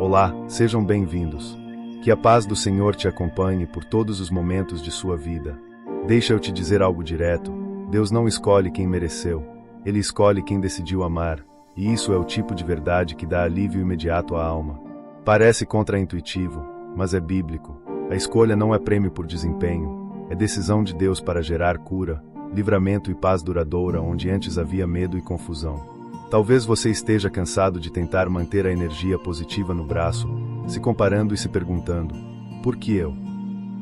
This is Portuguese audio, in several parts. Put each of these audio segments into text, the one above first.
Olá, sejam bem-vindos. Que a paz do Senhor te acompanhe por todos os momentos de sua vida. Deixa eu te dizer algo direto: Deus não escolhe quem mereceu, Ele escolhe quem decidiu amar, e isso é o tipo de verdade que dá alívio imediato à alma. Parece contraintuitivo, mas é bíblico. A escolha não é prêmio por desempenho, é decisão de Deus para gerar cura, livramento e paz duradoura onde antes havia medo e confusão. Talvez você esteja cansado de tentar manter a energia positiva no braço, se comparando e se perguntando: por que eu?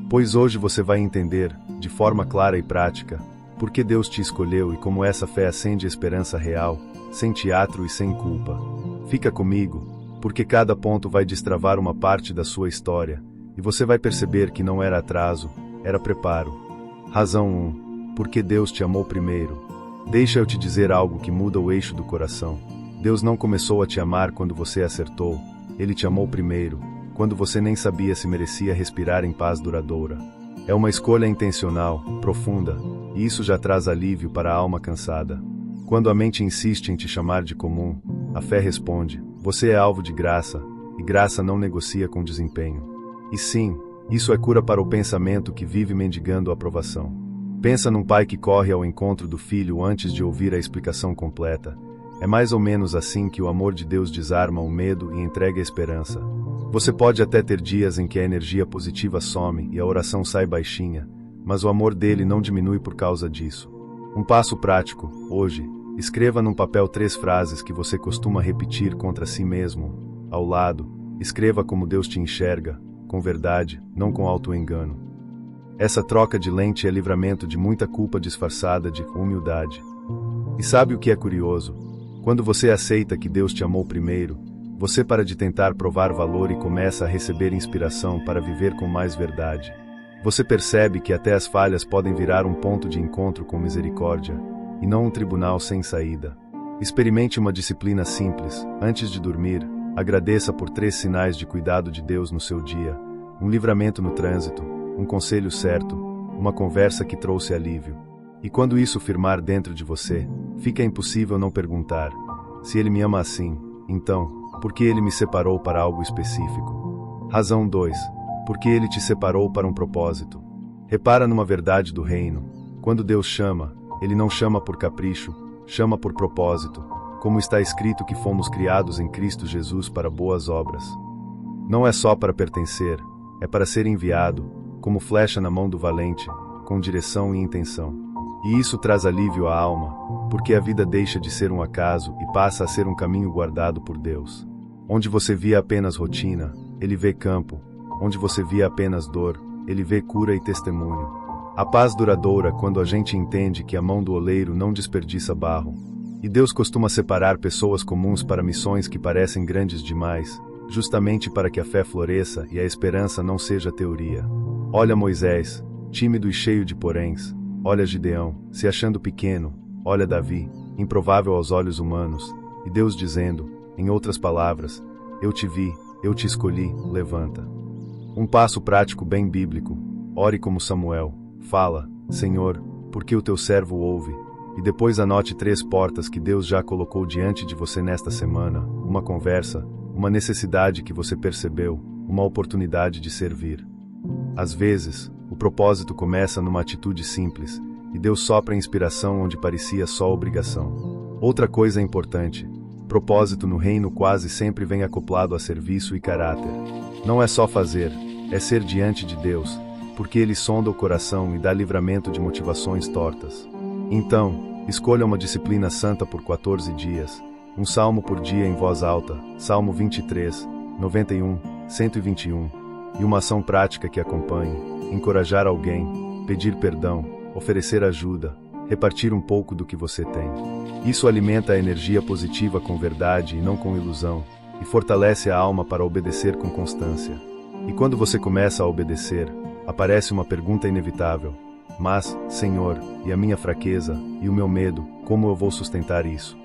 Pois hoje você vai entender, de forma clara e prática, por que Deus te escolheu e como essa fé acende esperança real, sem teatro e sem culpa. Fica comigo, porque cada ponto vai destravar uma parte da sua história, e você vai perceber que não era atraso, era preparo. Razão 1. Porque Deus te amou primeiro. Deixa eu te dizer algo que muda o eixo do coração. Deus não começou a te amar quando você acertou, Ele te amou primeiro, quando você nem sabia se merecia respirar em paz duradoura. É uma escolha intencional, profunda, e isso já traz alívio para a alma cansada. Quando a mente insiste em te chamar de comum, a fé responde: você é alvo de graça, e graça não negocia com desempenho. E sim, isso é cura para o pensamento que vive mendigando a aprovação. Pensa num pai que corre ao encontro do filho antes de ouvir a explicação completa. É mais ou menos assim que o amor de Deus desarma o medo e entrega a esperança. Você pode até ter dias em que a energia positiva some e a oração sai baixinha, mas o amor dele não diminui por causa disso. Um passo prático, hoje: escreva num papel 3 frases que você costuma repetir contra si mesmo. Ao lado, escreva como Deus te enxerga, com verdade, não com auto-engano. Essa troca de lente é livramento de muita culpa disfarçada de humildade. E sabe o que é curioso? Quando você aceita que Deus te amou primeiro, você para de tentar provar valor e começa a receber inspiração para viver com mais verdade. Você percebe que até as falhas podem virar um ponto de encontro com misericórdia, e não um tribunal sem saída. Experimente uma disciplina simples. Antes de dormir, agradeça por 3 sinais de cuidado de Deus no seu dia: um livramento no trânsito, um conselho certo, uma conversa que trouxe alívio. E quando isso firmar dentro de você, fica impossível não perguntar: se Ele me ama assim, então, por que Ele me separou para algo específico? Razão 2. Porque Ele te separou para um propósito. Repara numa verdade do reino: quando Deus chama, Ele não chama por capricho, chama por propósito, como está escrito que fomos criados em Cristo Jesus para boas obras. Não é só para pertencer, é para ser enviado, como flecha na mão do valente, com direção e intenção. E isso traz alívio à alma, porque a vida deixa de ser um acaso e passa a ser um caminho guardado por Deus. Onde você via apenas rotina, Ele vê campo. Onde você via apenas dor, Ele vê cura e testemunho. A paz duradoura quando a gente entende que a mão do oleiro não desperdiça barro. E Deus costuma separar pessoas comuns para missões que parecem grandes demais, justamente para que a fé floresça e a esperança não seja teoria. Olha Moisés, tímido e cheio de poréns. Olha Gideão, se achando pequeno. Olha Davi, improvável aos olhos humanos. E Deus dizendo, em outras palavras: eu te vi, eu te escolhi, levanta. Um passo prático bem bíblico: ore como Samuel. Fala: Senhor, porque o teu servo ouve. E depois anote 3 portas que Deus já colocou diante de você nesta semana: uma conversa, uma necessidade que você percebeu, uma oportunidade de servir. Às vezes, o propósito começa numa atitude simples, e Deus sopra a inspiração onde parecia só obrigação. Outra coisa importante: propósito no reino quase sempre vem acoplado a serviço e caráter. Não é só fazer, é ser diante de Deus, porque Ele sonda o coração e dá livramento de motivações tortas. Então, escolha uma disciplina santa por 14 dias, um salmo por dia em voz alta, Salmo 23, 91, 121, e uma ação prática que acompanhe: encorajar alguém, pedir perdão, oferecer ajuda, repartir um pouco do que você tem. Isso alimenta a energia positiva com verdade e não com ilusão, e fortalece a alma para obedecer com constância. E quando você começa a obedecer, aparece uma pergunta inevitável: mas, Senhor, e a minha fraqueza, e o meu medo, como eu vou sustentar isso?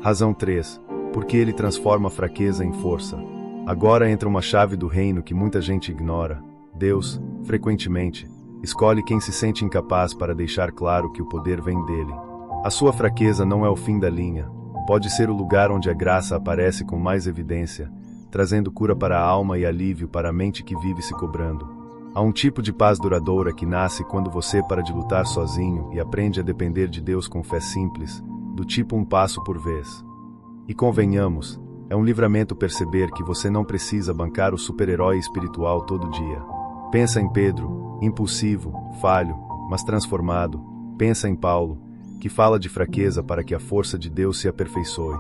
Razão 3. Porque Ele transforma a fraqueza em força. Agora entra uma chave do reino que muita gente ignora. Deus, frequentemente, escolhe quem se sente incapaz para deixar claro que o poder vem dele. A sua fraqueza não é o fim da linha. Pode ser o lugar onde a graça aparece com mais evidência, trazendo cura para a alma e alívio para a mente que vive se cobrando. Há um tipo de paz duradoura que nasce quando você para de lutar sozinho e aprende a depender de Deus com fé simples, do tipo um passo por vez. E convenhamos, é um livramento perceber que você não precisa bancar o super-herói espiritual todo dia. Pensa em Pedro, impulsivo, falho, mas transformado. Pensa em Paulo, que fala de fraqueza para que a força de Deus se aperfeiçoe.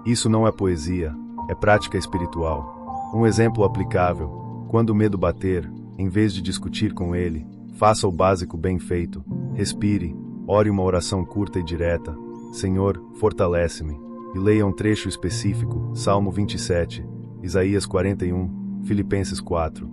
Isso não é poesia, é prática espiritual. Um exemplo aplicável: quando o medo bater, em vez de discutir com ele, faça o básico bem feito. Respire, ore uma oração curta e direta: Senhor, fortalece-me. E leia um trecho específico: Salmo 27, Isaías 41, Filipenses 4.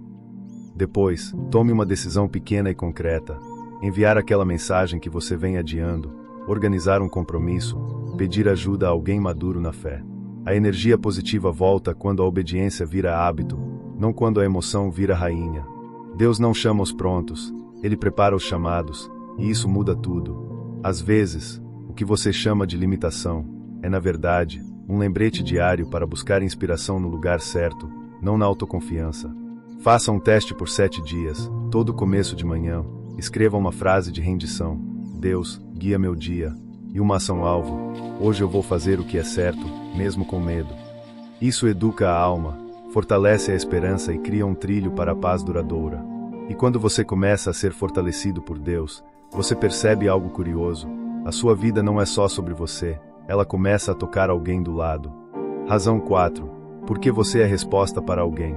Depois, tome uma decisão pequena e concreta: enviar aquela mensagem que você vem adiando, organizar um compromisso, pedir ajuda a alguém maduro na fé. A energia positiva volta quando a obediência vira hábito, não quando a emoção vira rainha. Deus não chama os prontos, Ele prepara os chamados, e isso muda tudo. Às vezes, o que você chama de limitação é, na verdade, um lembrete diário para buscar inspiração no lugar certo, não na autoconfiança. Faça um teste por 7 dias, todo começo de manhã. Escreva uma frase de rendição: Deus, guia meu dia. E uma ação-alvo: hoje eu vou fazer o que é certo, mesmo com medo. Isso educa a alma, fortalece a esperança e cria um trilho para a paz duradoura. E quando você começa a ser fortalecido por Deus, você percebe algo curioso: a sua vida não é só sobre você, ela começa a tocar alguém do lado. Razão 4. Porque você é resposta para alguém.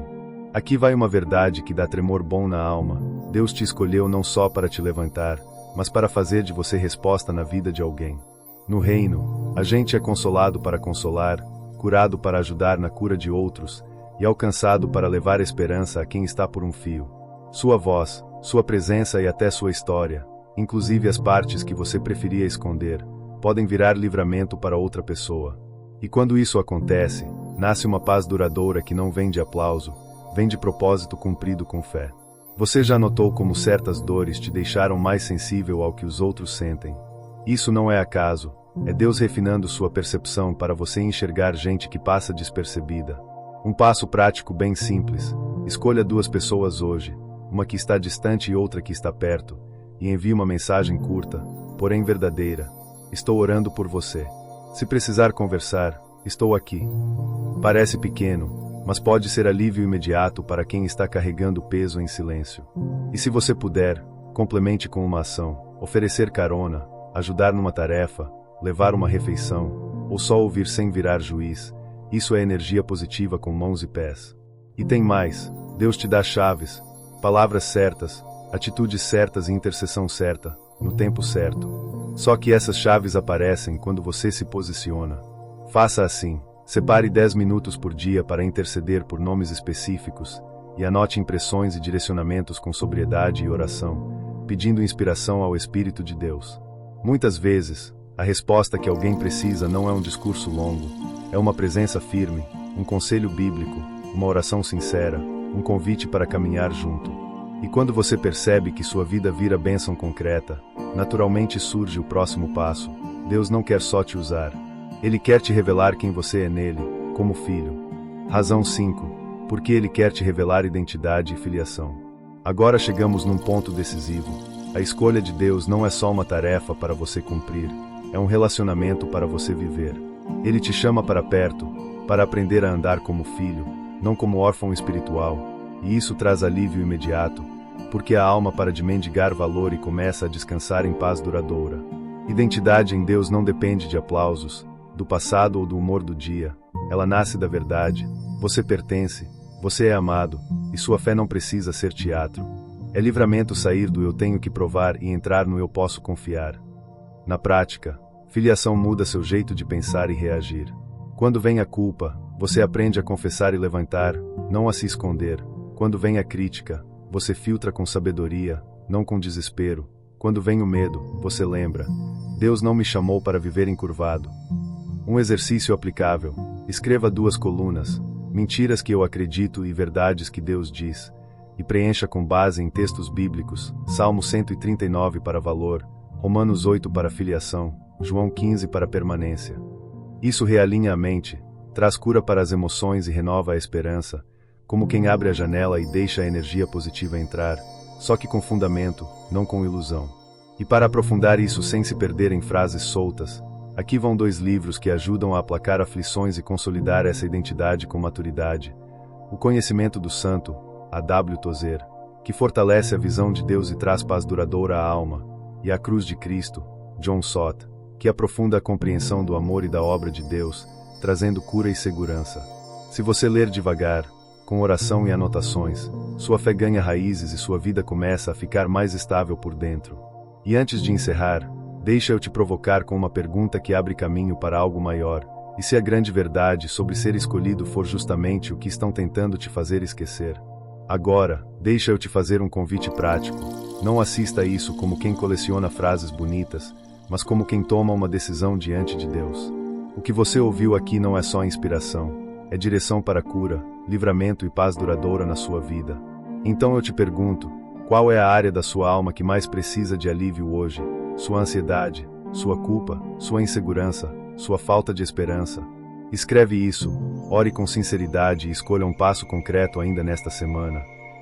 Aqui vai uma verdade que dá tremor bom na alma: Deus te escolheu não só para te levantar, mas para fazer de você resposta na vida de alguém. No reino, a gente é consolado para consolar, curado para ajudar na cura de outros, e alcançado para levar esperança a quem está por um fio. Sua voz, sua presença e até sua história, inclusive as partes que você preferia esconder, podem virar livramento para outra pessoa. E quando isso acontece, nasce uma paz duradoura que não vem de aplauso, vem de propósito cumprido com fé. Você já notou como certas dores te deixaram mais sensível ao que os outros sentem? Isso não é acaso, é Deus refinando sua percepção para você enxergar gente que passa despercebida. Um passo prático bem simples: escolha 2 pessoas hoje, uma que está distante e outra que está perto, e envie uma mensagem curta, porém verdadeira: estou orando por você. Se precisar conversar, estou aqui. Parece pequeno, mas pode ser alívio imediato para quem está carregando peso em silêncio. E se você puder, complemente com uma ação: oferecer carona, ajudar numa tarefa, levar uma refeição, ou só ouvir sem virar juiz. Isso é energia positiva com mãos e pés. E tem mais: Deus te dá chaves, palavras certas, atitudes certas e intercessão certa, no tempo certo. Só que essas chaves aparecem quando você se posiciona. Faça assim: separe 10 minutos por dia para interceder por nomes específicos, e anote impressões e direcionamentos com sobriedade e oração, pedindo inspiração ao Espírito de Deus. Muitas vezes, a resposta que alguém precisa não é um discurso longo, é uma presença firme, um conselho bíblico, uma oração sincera, um convite para caminhar junto. E quando você percebe que sua vida vira bênção concreta, naturalmente surge o próximo passo: Deus não quer só te usar, Ele quer te revelar quem você é nele, como filho. Razão 5. Porque Ele quer te revelar identidade e filiação. Agora chegamos num ponto decisivo. A escolha de Deus não é só uma tarefa para você cumprir, é um relacionamento para você viver. Ele te chama para perto, para aprender a andar como filho, não como órfão espiritual, e isso traz alívio imediato, porque a alma para de mendigar valor e começa a descansar em paz duradoura. Identidade em Deus não depende de aplausos, do passado ou do humor do dia, ela nasce da verdade. Você pertence, você é amado, e sua fé não precisa ser teatro. É livramento sair do eu tenho que provar e entrar no eu posso confiar. Na prática, filiação muda seu jeito de pensar e reagir. Quando vem a culpa, você aprende a confessar e levantar, não a se esconder. Quando vem a crítica, você filtra com sabedoria, não com desespero. Quando vem o medo, você lembra: Deus não me chamou para viver encurvado. Um exercício aplicável: escreva 2 colunas, mentiras que eu acredito e verdades que Deus diz, e preencha com base em textos bíblicos: Salmo 139 para valor, Romanos 8 para filiação, João 15 para permanência. Isso realinha a mente, Traz cura para as emoções e renova a esperança, como quem abre a janela e deixa a energia positiva entrar, só que com fundamento, não com ilusão. E para aprofundar isso sem se perder em frases soltas, aqui vão 2 livros que ajudam a aplacar aflições e consolidar essa identidade com maturidade. O Conhecimento do Santo, A.W. Tozer, que fortalece a visão de Deus e traz paz duradoura à alma, e A Cruz de Cristo, John Stott, que aprofunda a compreensão do amor e da obra de Deus, trazendo cura e segurança. Se você ler devagar, com oração e anotações, sua fé ganha raízes e sua vida começa a ficar mais estável por dentro. E antes de encerrar, deixa eu te provocar com uma pergunta que abre caminho para algo maior. E se a grande verdade sobre ser escolhido for justamente o que estão tentando te fazer esquecer? Agora, deixa eu te fazer um convite prático. Não assista a isso como quem coleciona frases bonitas, mas como quem toma uma decisão diante de Deus. O que você ouviu aqui não é só inspiração, é direção para cura, livramento e paz duradoura na sua vida. Então eu te pergunto, qual é a área da sua alma que mais precisa de alívio hoje? Sua ansiedade, sua culpa, sua insegurança, sua falta de esperança? Escreve isso, ore com sinceridade e escolha um passo concreto ainda nesta semana.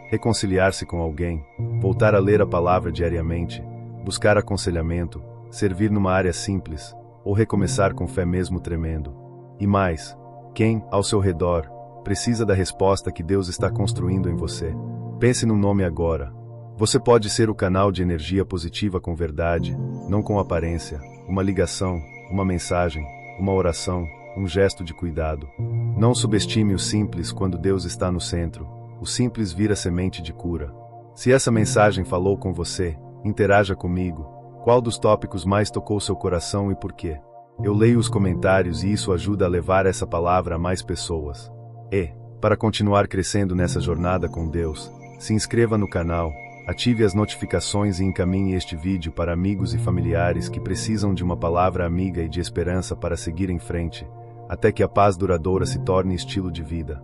Reconciliar-se com alguém, voltar a ler a palavra diariamente, buscar aconselhamento, servir numa área simples, ou recomeçar com fé mesmo tremendo. E mais, quem, ao seu redor, precisa da resposta que Deus está construindo em você? Pense no nome agora. Você pode ser o canal de energia positiva com verdade, não com aparência, uma ligação, uma mensagem, uma oração, um gesto de cuidado. Não subestime o simples quando Deus está no centro. O simples vira semente de cura. Se essa mensagem falou com você, interaja comigo. Qual dos tópicos mais tocou seu coração e por quê? Eu leio os comentários e isso ajuda a levar essa palavra a mais pessoas. E, para continuar crescendo nessa jornada com Deus, se inscreva no canal, ative as notificações e encaminhe este vídeo para amigos e familiares que precisam de uma palavra amiga e de esperança para seguir em frente, até que a paz duradoura se torne estilo de vida.